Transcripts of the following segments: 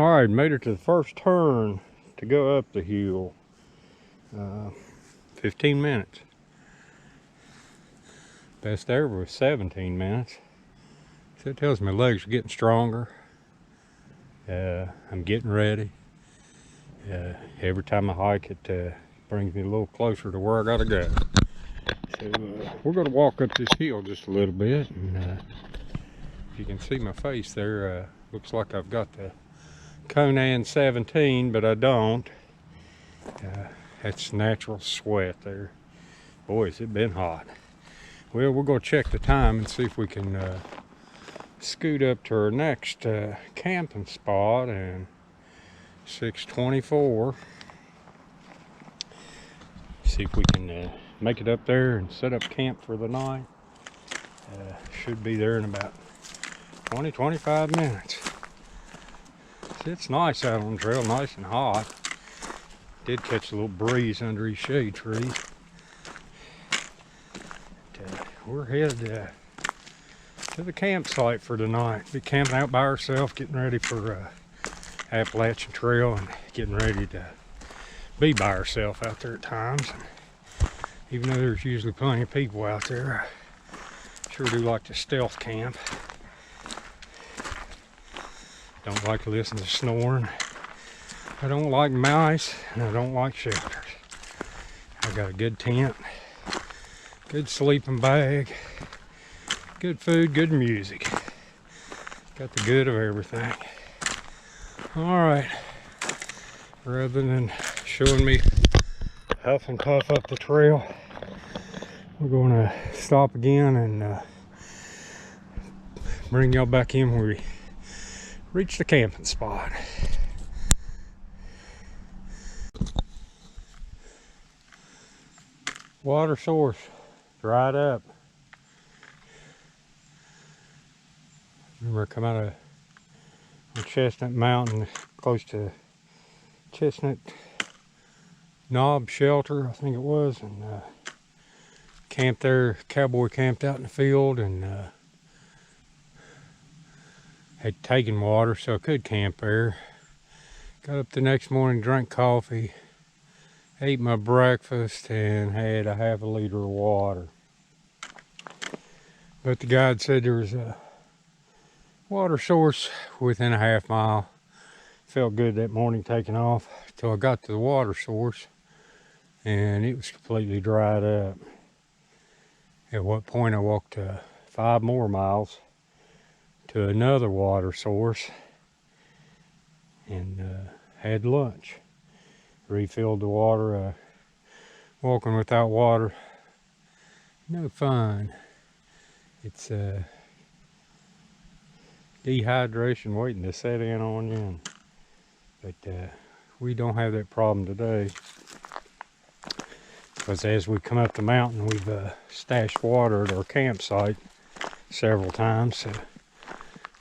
All right, made it to the first turn to go up the hill. 15 minutes. Best ever was 17 minutes. So it tells me my legs are getting stronger. I'm getting ready. Every time I hike, it brings me a little closer to where I gotta go. So we're gonna walk up this hill just a little bit, and if you can see my face there, looks like I've got the Conan 17, but I don't. That's natural sweat there. Boy, has it been hot. Well, we're gonna check the time and see if we can scoot up to our next camping spot, and 6:24. See if we can make it up there and set up camp for the night. Should be there in about 20-25 minutes. It's nice out on the trail, nice and hot. Did catch a little breeze under these shade trees. We're headed to the campsite for tonight. Be camping out by ourselves, getting ready for Appalachian Trail, and getting ready to be by ourselves out there at times. Even though there's usually plenty of people out there, I sure do like to stealth camp. Don't like to listen to snoring. I don't like mice, and I don't like shelters. I got a good tent, good sleeping bag, good food, good music. Got the good of everything. All right, rather than showing me huff and puff up the trail, we're gonna stop again and bring y'all back in when we reach the camping spot. Water source dried up. Remember, I come out of Chestnut Mountain, close to Chestnut Knob Shelter, I think it was, and camped there. Cowboy camped out in the field, and had taken water, so I could camp there. Got up the next morning, drank coffee, ate my breakfast, and had a half a liter of water. But the guide said there was a water source within a half mile. Felt good that morning taking off till I got to the water source, and it was completely dried up. At what point I walked 5 more miles to another water source and had lunch. Refilled the water. Walking without water, no fun. It's dehydration waiting to set in on you. But we don't have that problem today, because as we come up the mountain, we've stashed water at our campsite several times. So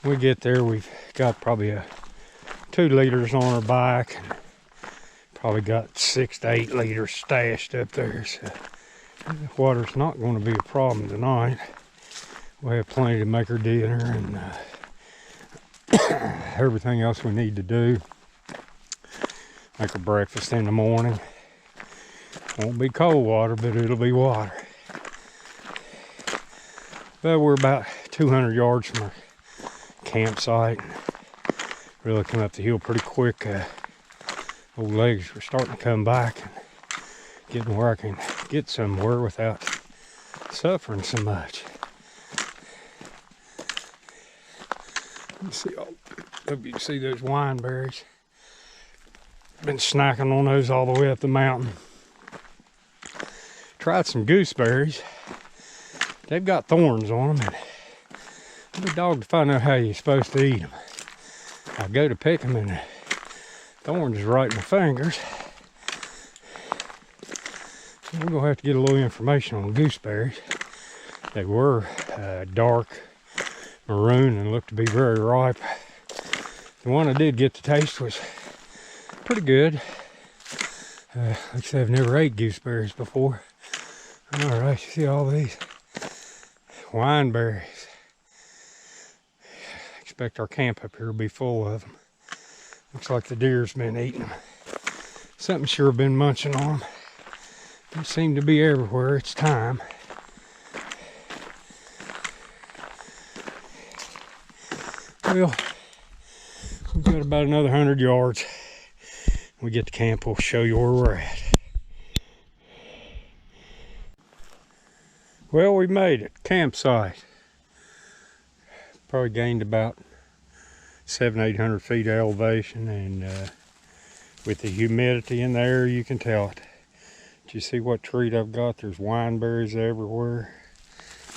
when we get there, we've got probably 2 liters on our bike, and probably got 6 to 8 liters stashed up there. So water's not going to be a problem tonight. We have plenty to make our dinner and everything else we need to do. Make our breakfast in the morning. Won't be cold water, but it'll be water. But we're about 200 yards from our campsite. Really come up the hill pretty quick. Old legs are starting to come back and getting where I can get somewhere without suffering so much. You see, hope you can see those wine berries. Been snacking on those all the way up the mountain. Tried some gooseberries. They've got thorns on them, and I'm a dog to find out how you're supposed to eat them. I go to pick them, and thorns is right in my fingers. So we're gonna have to get a little information on gooseberries. They were dark maroon and looked to be very ripe. The one I did get to taste was pretty good. Like I said, I've never ate gooseberries before. All right, you see all these wine berries. Expect our camp up here will be full of them. Looks like the deer's been eating them. Something sure been munching on them. They seem to be everywhere. It's time. Well, we've got about another 100 yards. When we get to camp, we'll show you where we're at. Well, we made it. Campsite. Probably gained about 700-800 feet of elevation, and with the humidity in the air, you can tell it. Do you see what treat I've got? There's wineberries everywhere.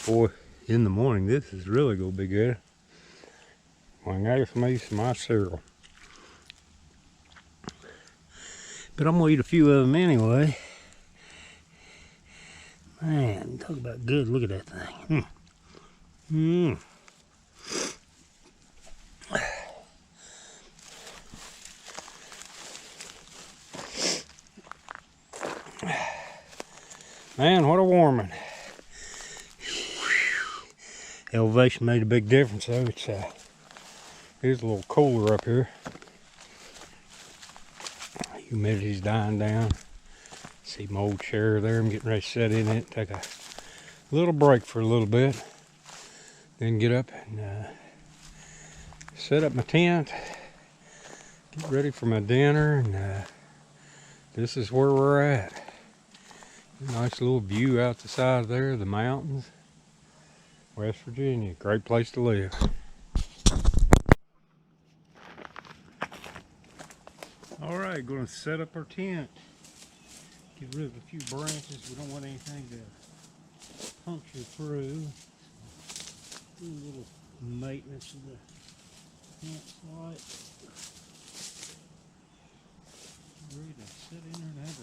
Boy, in the morning, this is really gonna be good. Well, I got me some my cereal. But I'm gonna eat a few of them anyway. Man, talk about good. Look at that thing. Man, what a warming. Elevation made a big difference though. It's a little cooler up here. Humidity's dying down. See my old chair there. I'm getting ready to sit in it. Take a little break for a little bit. Then get up and set up my tent. Get ready for my dinner. And this is where we're at. Nice little view out the side there, the mountains. West Virginia, great place to live. All right, going to set up our tent. Get rid of a few branches. We don't want anything to puncture through. Do a little maintenance of the campsite. Ready to sit in there and have a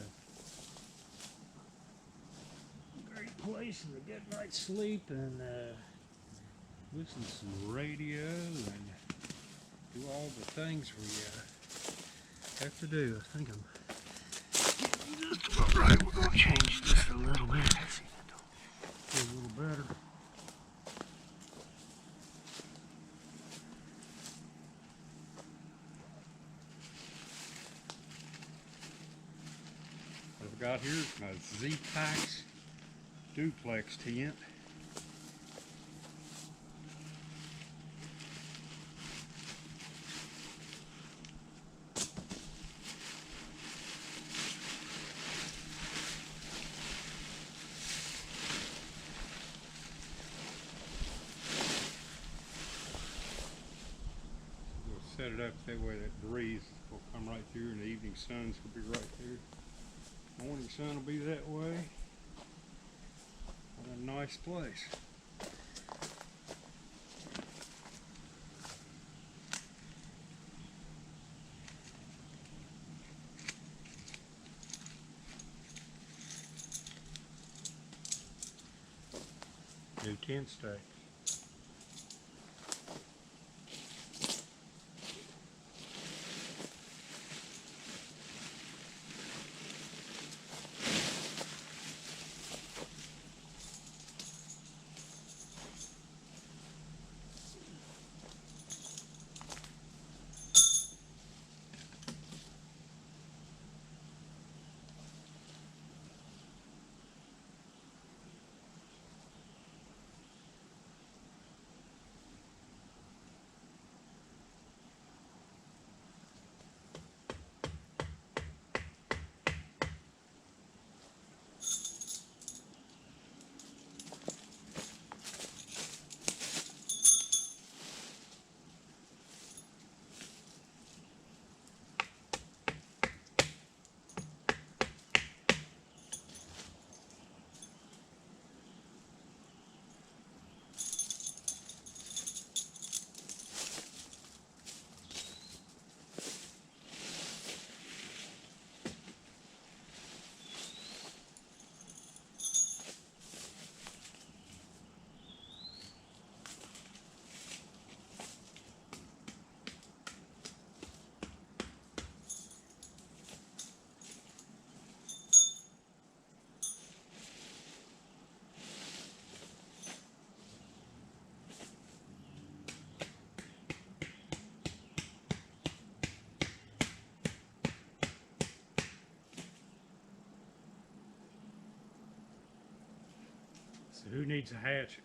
great place and a good night's sleep, and listen to some radio and do all the things we have to do. I think I'm just about right. We're going to change this a little bit. See if it'll be a little better. What I've got here is my Z-Pax duplex tent. Set it up that way that breeze will come right through, and the evening sun's will be right there. Morning sun will be that way. What a nice place. New tent stake. Who needs a hatchet?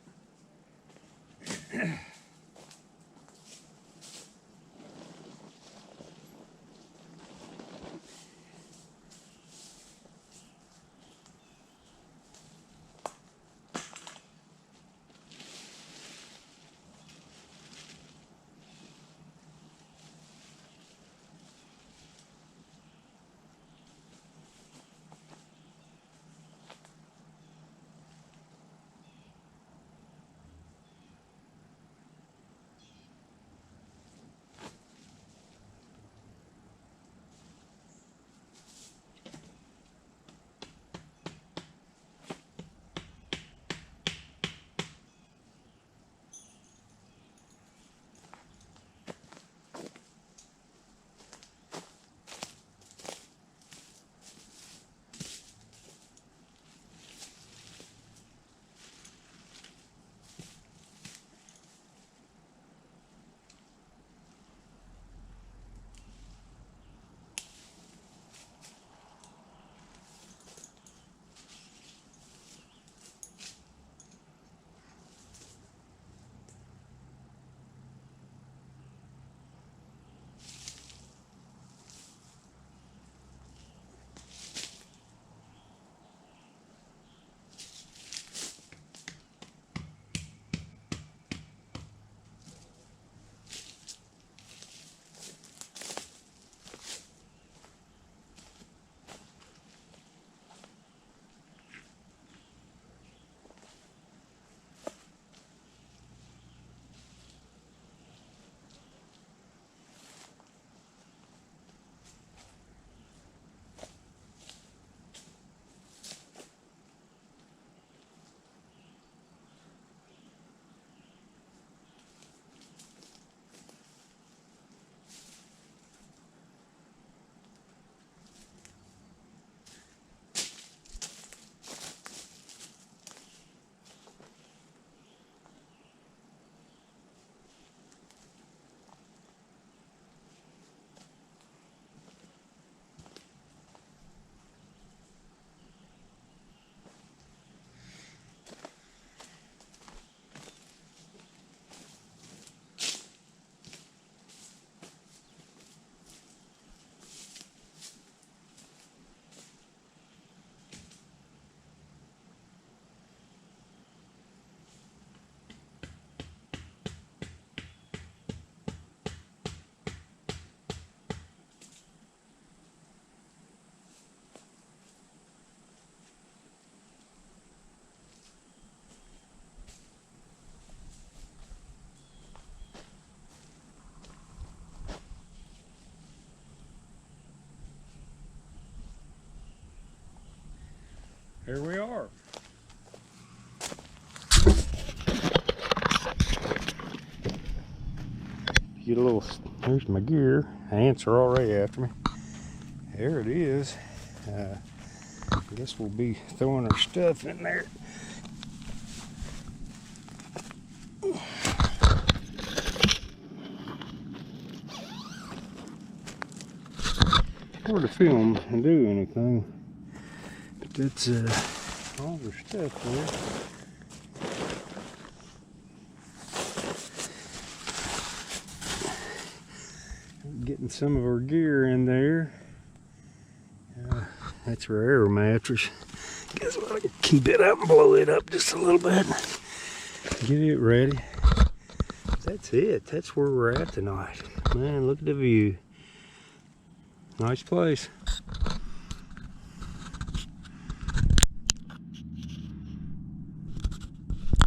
Here we are. Get a little, there's my gear. Ants are already after me. There it is. I guess we'll be throwing our stuff in there. Hard to film and do anything. That's all their stuff there. Getting some of our gear in there. That's our air mattress. Guess what? I can keep it up and blow it up just a little bit. Get it ready. That's it. That's where we're at tonight. Man, look at the view. Nice place.